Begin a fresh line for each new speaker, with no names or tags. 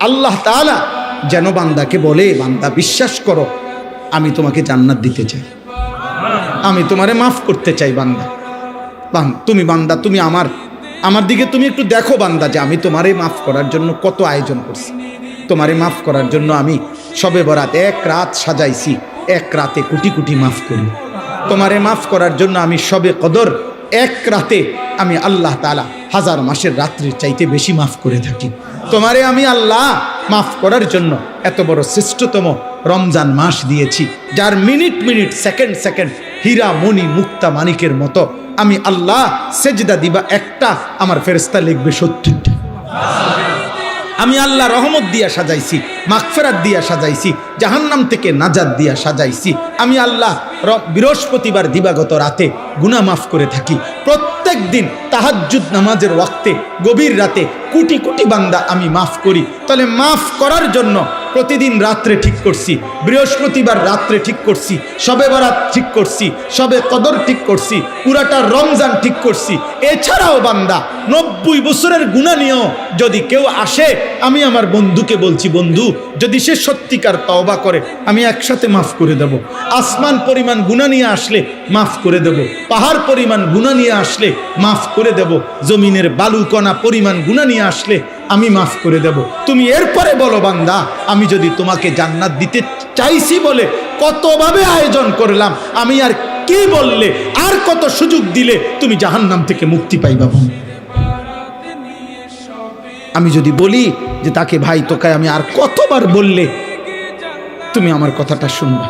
আল্লাহ তাআলা যেন বান্দাকে বলে, বান্দা বিশ্বাস করো আমি তোমাকে জান্নাত দিতে চাই, আমি তোমারে মাফ করতে চাই। বান্দা তুমি বান্দা তুমি আমার দিকে তুমি একটু দেখো বান্দা, যে আমি তোমারে মাফ করার জন্য কত আয়োজন করছি। তোমারে মাফ করার জন্য আমি শবে বরাত এক রাত সাজাইছি, এক রাতে কোটি কোটি মাফ করি। তোমারে মাফ করার জন্য আমি শবে কদর এক রাতে আমি আল্লাহ তাআলা 1000 মাসের রাত্রির চাইতে বেশি মাফ করে থাকি। তোমারে আমি আল্লাহ মাফ করার জন্য এত বড় শ্রেষ্ঠতম রমজান মাস দিয়েছি, যার মিনিট মিনিট সেকেন্ড সেকেন্ড হীরা মণি মুক্তা মানিকের মতো আমি আল্লাহ সেজদা দিবা একটা, আমার ফেরেশতা লিখবে 70টা। আমি আল্লাহ রহমত দিয়া সাজাইছি, মাগফিরাত দিয়া সাজাইছি, জাহান্নাম থেকে নাজাত দিয়া সাজাইছি। আমি আল্লাহ বৃহস্পতিবার দিবাগত রাতে গুনাহ মাফ করে থাকি। প্রত্যেক দিন তাহাজ্জুদ নামাজের ওয়াক্তে গভীর রাতে কোটি কোটি বান্দা আমি মাফ করি। তাহলে মাফ করার জন্য প্রতিদিন রাত্রে ঠিক করছি, বৃহস্পতিবার রাত্রে ঠিক করছি, শবে বরাত ঠিক করছি, শবে কদর ঠিক করছি, পুরাটা রমজান ঠিক করছি। এছাড়াও বান্দা 90 বছরের গুনাহ নিয়েও যদি কেউ আসে, আমি আমার বন্ধুকে বলছি, বন্ধু যদি সে সত্যিকার তওবা করে আমি একসাথে মাফ করে দেব। আসমান পরিমাণ গুনাহ নিয়ে আসলে মাফ করে দেব, পাহাড় পরিমাণ গুনাহ নিয়ে আসলে মাফ করে দেব, জমিনের বালুকণা পরিমাণ গুনাহ নিয়ে আসলে আমি মাফ করে দেব। তুমি এরপরে বলো বান্দা, আমি যদি তোমাকে জান্নাত দিতে চাইছি বলে কতভাবে আয়োজন করলাম, আমি আর কি বললে, আর কত সুযোগ দিলে তুমি জাহান্নাম থেকে মুক্তি পাইবা। আমি যদি বলি যে তাকে ভাই তোকে আমি আর কতবার বললে তুমি আমার কথাটা শুনবা।